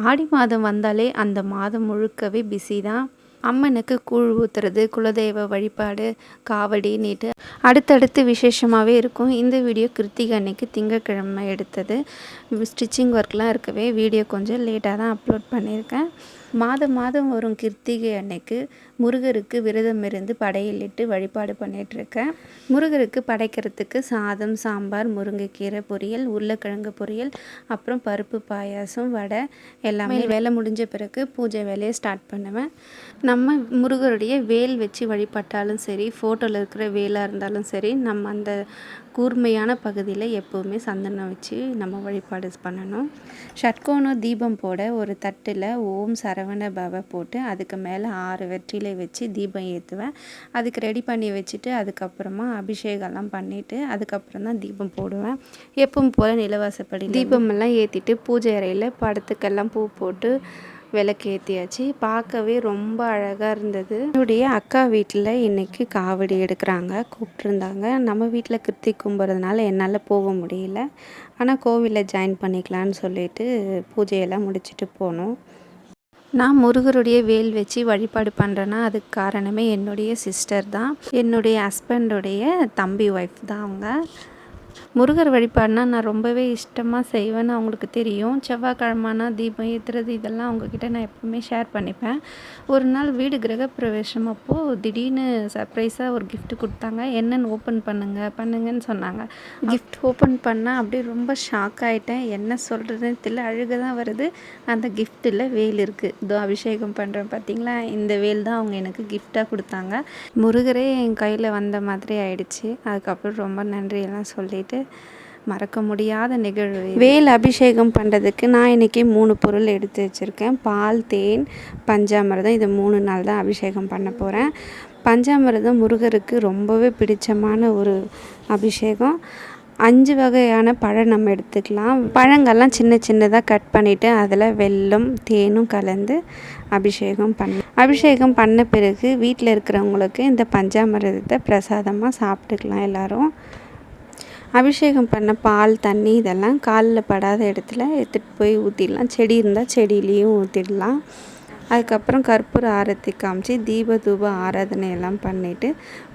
ஆடி மாதம் வந்தாலே அந்த மாதம் முழுக்கவே பிஸி தான். அம்மனுக்கு கூழ் ஊற்றுறது, குலதெய்வ வழிபாடு, காவடி நீட்டு அடுத்தடுத்து விசேஷமாகவே இருக்கும். இந்த வீடியோ கிருத்திகை அன்னைக்கு திங்கட்கிழமை எடுத்தது. ஸ்டிச்சிங் ஒர்க்லாம் இருக்கவே வீடியோ கொஞ்சம் லேட்டாக தான் அப்லோட் பண்ணியிருக்கேன். மாதம் மாதம் வரும் கிருத்திகை அன்னைக்கு முருகருக்கு விரதம் இருந்து படையலிட்டு வழிபாடு பண்ணிகிட்ருக்கேன். முருகருக்கு படைக்கிறதுக்கு சாதம், சாம்பார், முருங்கைக்கீரை பொரியல், உருளைக்கிழங்கு பொரியல், அப்புறம் பருப்பு பாயாசம், வடை எல்லாமே வேலை முடிஞ்ச பிறகு பூஜை வேலையை ஸ்டார்ட் பண்ணுவேன். நம்ம முருகருடைய வேல் வச்சு வழிபட்டாலும் சரி, ஃபோட்டோவில் இருக்கிற வேலாக இருந்தாலும் சரி, நம்ம அந்த கூர்மையான பகுதியில் எப்போவுமே சந்தனம் வச்சு நம்ம வழிபாடு பண்ணணும். ஷட்கோண தீபம் போட ஒரு தட்டில் ஓம் சரவண பவ போட்டு அதுக்கு மேலே 6 வெற்றிலை வச்சு தீபம் ஏற்றுவேன். அதுக்கு ரெடி பண்ணி வச்சுட்டு அதுக்கப்புறமா அபிஷேகம்லாம் பண்ணிவிட்டு அதுக்கப்புறம் தான் தீபம் போடுவேன். எப்பவும் போல் நிலவாசப்படி தீபமெல்லாம் ஏற்றிட்டு பூஜை அறையில் படத்துக்கெல்லாம் பூ போட்டு விளக்கு ஏற்றியாச்சு. பார்க்கவே ரொம்ப அழகாக இருந்தது. என்னுடைய அக்கா வீட்டில் இன்றைக்கி காவடி எடுக்கிறாங்க, கூப்பிட்ருந்தாங்க. நம்ம வீட்டில் கிருத்திகை கும்பிட்றதுனால என்னால் போக முடியல. ஆனால் கோவிலில் ஜாயின் பண்ணிக்கலான்னு சொல்லிட்டு பூஜையெல்லாம் முடிச்சுட்டு போனோம். நான் முருகருடைய வேல் வச்சு வழிபாடு பண்ணுறேன்னா அதுக்கு காரணமே என்னுடைய சிஸ்டர் தான். என்னுடைய ஹஸ்பண்டுடைய தம்பி ஒய்ஃப் தான் அவங்க. முருகர் வழிபாடுனா நான் ரொம்பவே இஷ்டமாக செய்வேன்னு அவங்களுக்கு தெரியும். செவ்வாய்க்கிழமைனா தீபம் ஏற்றுறது இதெல்லாம் அவங்கக்கிட்ட நான் எப்பவுமே ஷேர் பண்ணிப்பேன். ஒரு நாள் வீடு கிரகப்பிரவேசம் அப்போது திடீர்னு சர்ப்ரைஸாக ஒரு கிஃப்ட் கொடுத்தாங்க. என்னென்னு ஓப்பன் பண்ணுங்கன்னு சொன்னாங்க. கிஃப்ட் ஓப்பன் பண்ணால் அப்படியே ரொம்ப ஷாக் ஆகிட்டேன். என்ன சொல்கிறதுன்னு தெரியல, அழுக தான் வருது. அந்த கிஃப்ட்டில் வேல் இருக்குது. இதோ அபிஷேகம் பண்ணுறேன் பார்த்தீங்களா, இந்த வேல் தான் அவங்க எனக்கு கிஃப்டாக கொடுத்தாங்க. முருகரே என் கையில் வந்த மாதிரி ஆயிடுச்சு. அதுக்கப்புறம் ரொம்ப நன்றியெல்லாம் சொல்லிவிட்டு மறக்க முடியாத நிகழ்வு. வேல் அபிஷேகம் பண்ணுறதுக்கு நான் இன்றைக்கி 3 பொருள் எடுத்து வச்சுருக்கேன். பால், தேன், பஞ்சாமிர்தம். இது 3 நாள் தான் அபிஷேகம் பண்ண போகிறேன். பஞ்சாமிர்தம் முருகருக்கு ரொம்பவே பிடிச்சமான ஒரு அபிஷேகம். 5 வகையான பழம் நம்ம எடுத்துக்கலாம். பழங்கள்லாம் சின்ன சின்னதாக கட் பண்ணிவிட்டு அதில் வெல்லம், தேனும் கலந்து அபிஷேகம் பண்ண பிறகு வீட்டில் இருக்கிறவங்களுக்கு இந்த பஞ்சாமிர்தத்தை பிரசாதமாக சாப்பிட்டுக்கலாம் எல்லோரும். அபிஷேகம் பண்ண பால், தண்ணி இதெல்லாம் காலில் படாத இடத்துல எடுத்துகிட்டு போய் ஊற்றிடலாம். செடி இருந்தால் செடியிலையும் ஊற்றிடலாம். அதுக்கப்புறம் கற்பூர ஆரத்தி காமிச்சு தீப தூப ஆராதனையெல்லாம் பண்ணிவிட்டு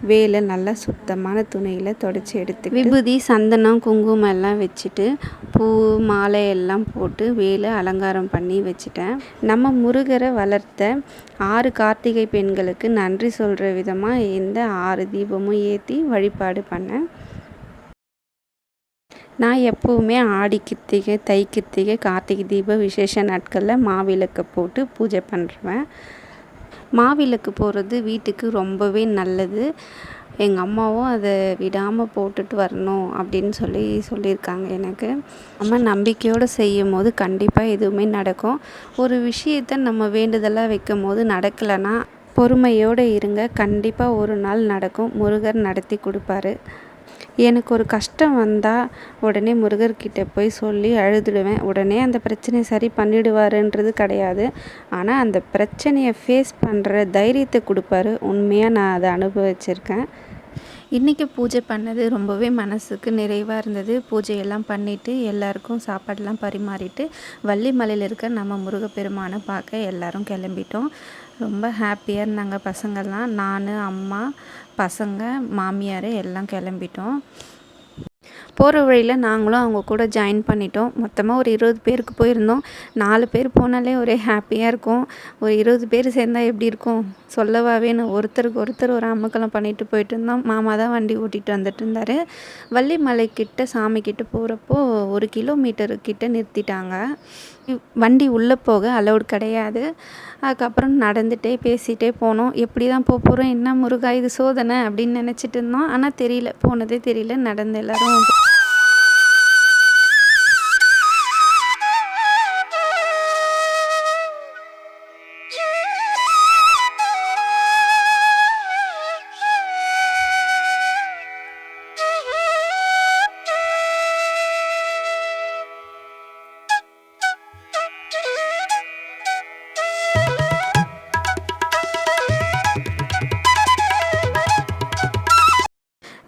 வேலை நல்லா சுத்தமான துணியில் தொடச்சி எடுத்து விபூதி, சந்தனம், குங்குமம் எல்லாம் வச்சுட்டு பூ, மாலை எல்லாம் போட்டு வேலை அலங்காரம் பண்ணி வச்சுட்டேன். நம்ம முருகரை வளர்த்த 6 கார்த்திகை பெண்களுக்கு நன்றி சொல்கிற விதமாக இந்த 6 தீபமும் ஏற்றி வழிபாடு பண்ணேன். நான் எப்போவுமே ஆடி கிருத்திகை, தை கிருத்திகை, கார்த்திகை தீப விசேஷ நாட்களில் மாவிளக்கு போட்டு பூஜை பண்ணுறேன். மாவிளக்கு போடுறது வீட்டுக்கு ரொம்பவே நல்லது. எங்கள் அம்மாவும் அதை விடாமல் போட்டுட்டு வரணும் அப்படின்னு சொல்லியிருக்காங்க எனக்கு. நம்ம நம்பிக்கையோடு செய்யும் போது கண்டிப்பாக எதுவுமே நடக்கும். ஒரு விஷயத்தை நம்ம வேண்டுதலாக வைக்கும் போது நடக்கலைன்னா பொறுமையோடு இருங்க, கண்டிப்பாக ஒரு நாள் நடக்கும். முருகர் நடத்தி கொடுப்பாரு. எனக்கு ஒரு கஷ்டம் வந்தால் உடனே முருகர்கிட்ட போய் சொல்லி அழுதுடுவேன். உடனே அந்த பிரச்சனையை சரி பண்ணிவிடுவாருன்றது கிடையாது. ஆனால் அந்த பிரச்சனையை ஃபேஸ் பண்ணுற தைரியத்தை கொடுப்பாரு. உண்மையாக நான் அதை அனுபவிச்சிருக்கேன். இன்றைக்கி பூஜை பண்ணது ரொம்பவே மனசுக்கு நிறைவாக இருந்தது. பூஜையெல்லாம் பண்ணிவிட்டு எல்லாருக்கும் சாப்பாடெல்லாம் பரிமாறிட்டு வள்ளிமலையில் இருக்க நம்ம முருகப்பெருமானை பார்க்க எல்லோரும் கிளம்பிட்டோம். ரொம்ப ஹாப்பியாக இருந்தாங்க பசங்கள்லாம். நான், அம்மா, பசங்க, மாமியார் எல்லாம் கிளம்பிட்டோம். போகிற வழியில் நாங்களும் அவங்க கூட ஜாயின் பண்ணிட்டோம். மொத்தமாக ஒரு 20 பேருக்கு போயிருந்தோம். 4 பேர் போனாலே ஒரே ஹாப்பியாக இருக்கும். ஒரு 20 பேர் சேர்ந்தால் எப்படி இருக்கும் சொல்லவா வேணும். ஒருத்தருக்கு ஒருத்தர் ஒரு அமக்கலம் பண்ணிட்டு போயிட்டு இருந்தோம். மாமா தான் வண்டி ஓட்டிகிட்டு வந்துட்டு இருந்தார். வள்ளிமலைக்கிட்ட சாமிக்கிட்ட போகிறப்போ 1 கிலோமீட்டருக்கிட்ட நிறுத்திட்டாங்க. வண்டி உள்ளே போக அலௌட் கிடையாது. அதுக்கப்புறம் நடந்துகிட்டே பேசிகிட்டே போனோம். எப்படி தான் போகிறோம், என்ன முருகா இது சோதனை அப்படின்னு நினச்சிட்டு இருந்தோம். ஆனால் தெரியல, போனதே தெரியல. நடந்து எல்லோரும்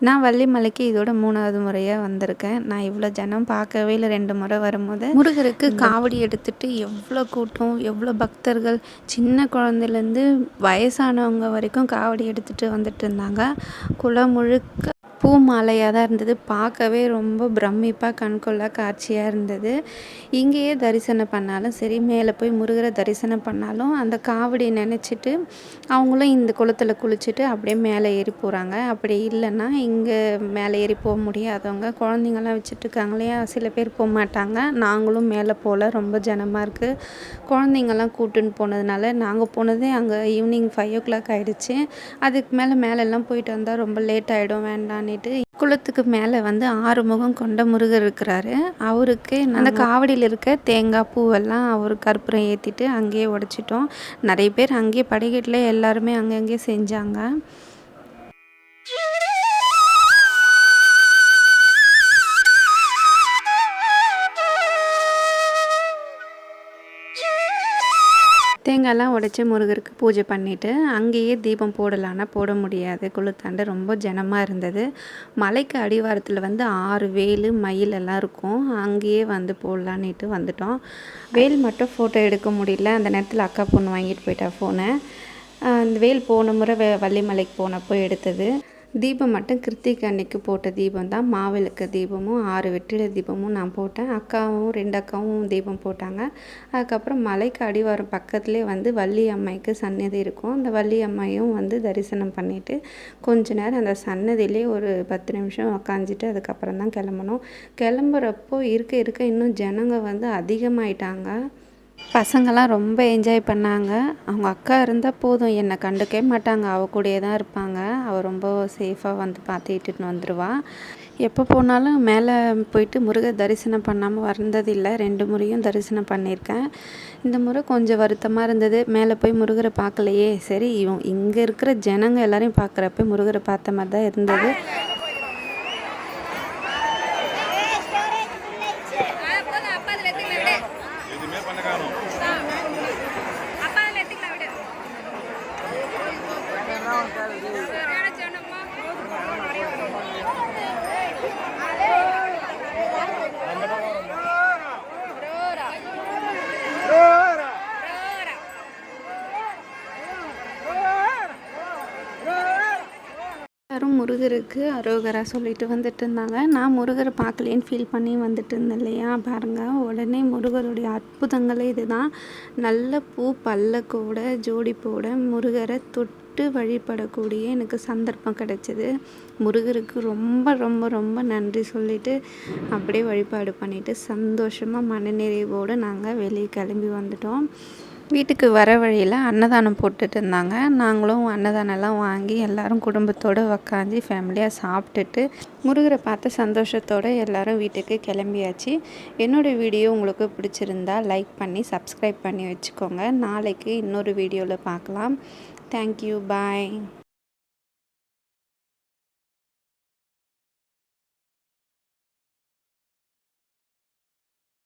நான் வள்ளிமலைக்கு இதோட 3வது முறையாக வந்திருக்கேன். நான் இவ்வளோ ஜனம் பார்க்கவே இல்லை 2 முறை வரும்போது. முருகருக்கு காவடி எடுத்துகிட்டு எவ்வளோ கூட்டம், எவ்வளோ பக்தர்கள், சின்ன குழந்தைலேருந்து வயசானவங்க வரைக்கும் காவடி எடுத்துகிட்டு வந்துட்டு இருந்தாங்க. குளம் முழுக்க பூ மாலையாக தான் இருந்தது. பார்க்கவே ரொம்ப பிரமிப்பாக கண்கொள்ளா காட்சியாக இருந்தது. இங்கேயே தரிசனம் பண்ணாலும் சரி, மேலே போய் முருகரை தரிசனம் பண்ணாலும் அந்த காவடியை நினச்சிட்டு அவங்களும் இந்த குளத்தில் குளிச்சுட்டு அப்படியே மேலே ஏறி போகிறாங்க. அப்படி இல்லைன்னா இங்கே மேலே ஏறி போக முடியாதவங்க குழந்தைங்கள்லாம் வச்சுட்டு இருக்காங்க இல்லையா, சில பேர் போக மாட்டாங்க. நாங்களும் மேலே போகல, ரொம்ப ஜனமாக இருக்குது. குழந்தைங்கள்லாம் கூட்டுன்னு போனதுனால நாங்கள் போனதே அங்கே ஈவினிங் 5 o'clock ஆகிடுச்சு. அதுக்கு மேலெல்லாம் போயிட்டு வந்தால் ரொம்ப லேட் ஆகிடும் வேண்டான்னுட்டு குளத்துக்கு மேலே வந்து 6 முகம் கொண்ட முருகர் இருக்கிறாரு. அவருக்கு அந்த காவடியில் இருக்க தேங்காய் பூவெல்லாம் அவர் கற்பூரம் ஏற்றிட்டு அங்கேயே உடைச்சிட்டோம். நிறைய பேர் அங்கேயே படிக்கட்டில் எல்லாருமே அங்கங்கே செஞ்சாங்க. தேங்காய்லாம் உடைச்சி முருகருக்கு பூஜை பண்ணிவிட்டு அங்கேயே தீபம் போடலான்னா போட முடியாது, குளத்தாண்ட ரொம்ப ஜனமாக இருந்தது. மலைக்கு அடிவாரத்தில் வந்து 6 வேல் மயில் எல்லாம் இருக்கும். அங்கேயே வந்து போடலான்னுட்டு வந்துட்டோம். வேல் மட்டும் ஃபோட்டோ எடுக்க முடியல, அந்த நேரத்தில் அக்கா பொண்ணு வாங்கிட்டு போயிட்டா ஃபோனை. அந்த வேல் போன முறை வள்ளிமலைக்கு போனப்போ எடுத்தது. தீபம் மட்டும் கிருத்திகை அன்னைக்கு போட்ட தீபம் தான். மாவிளக்கு தீபமும் 6 வெற்றிலை தீபமும் நான் போட்டேன். அக்காவும் 2 அக்காவும் தீபம் போட்டாங்க. அதுக்கப்புறம் மலைக்கு அடிவாரம் பக்கத்துலேயே வந்து வள்ளி அம்மைக்கு சன்னதி இருக்கும். அந்த வள்ளி அம்மையும் வந்து தரிசனம் பண்ணிவிட்டு கொஞ்ச நேரம் அந்த சன்னதியிலே ஒரு 10 நிமிஷம் உக்காந்துட்டு அதுக்கப்புறம் தான் கிளம்பணும். கிளம்புறப்போ இருக்க இன்னும் ஜனங்க வந்து அதிகமாயிட்டாங்க. பசங்கள்லாம் ரொம்ப என்ஜாய் பண்ணாங்க. அவங்க அக்கா இருந்தால் போதும், என்னை கண்டுக்கவே மாட்டாங்க, அவள் கூடயே தான் இருப்பாங்க. அவள் ரொம்ப சேஃபாக வந்து பார்த்து இட்டுன்னு வந்துடுவா. எப்போ போனாலும் மேலே போயிட்டு முருகர் தரிசனம் பண்ணாமல் வந்ததில்லை. 2 முறையும் தரிசனம் பண்ணியிருக்கேன். இந்த முறை கொஞ்சம் வருத்தமாக இருந்தது, மேலே போய் முருகரை பார்க்கலையே. சரி, இங்கே இருக்கிற ஜனங்க எல்லாரையும் பார்க்குறப்ப முருகரை பார்த்த மாதிரி தான் இருந்தது. எல்லாரும் முருகருக்கு அரோகரா சொல்லிட்டு வந்துட்டு இருந்தாங்க. நான் முருகரை பார்க்கலேன்னு ஃபீல் பண்ணி வந்துட்டு இருந்தேன் இல்லையா. பாருங்கள், உடனே முருகருடைய அற்புதங்களே இதுதான். நல்ல பூ பல்லக்கோட ஜோடிப்போட முருகரை தொட்டு வழிபடக்கூடிய எனக்கு சந்தர்ப்பம் கிடைச்சிது. முருகருக்கு ரொம்ப ரொம்ப ரொம்ப நன்றி சொல்லிவிட்டு அப்படியே வழிபாடு பண்ணிவிட்டு சந்தோஷமாக மனநிறைவோடு நாங்கள் வெளியே கிளம்பி வந்துட்டோம். வீட்டுக்கு வர வழியில் அன்னதானம் போட்டுட்டு இருந்தாங்க. நாங்களும் அன்னதானம்லாம் வாங்கி எல்லோரும் குடும்பத்தோடு உக்காந்து ஃபேமிலியாக சாப்பிட்டுட்டு முருகரை பார்த்த சந்தோஷத்தோடு எல்லோரும் வீட்டுக்கு கிளம்பியாச்சு. என்னோடய வீடியோ உங்களுக்கு பிடிச்சிருந்தா லைக் பண்ணி சப்ஸ்கிரைப் பண்ணி வச்சுக்கோங்க. நாளைக்கு இன்னொரு வீடியோவில் பார்க்கலாம். தேங்க்யூ, பாய்.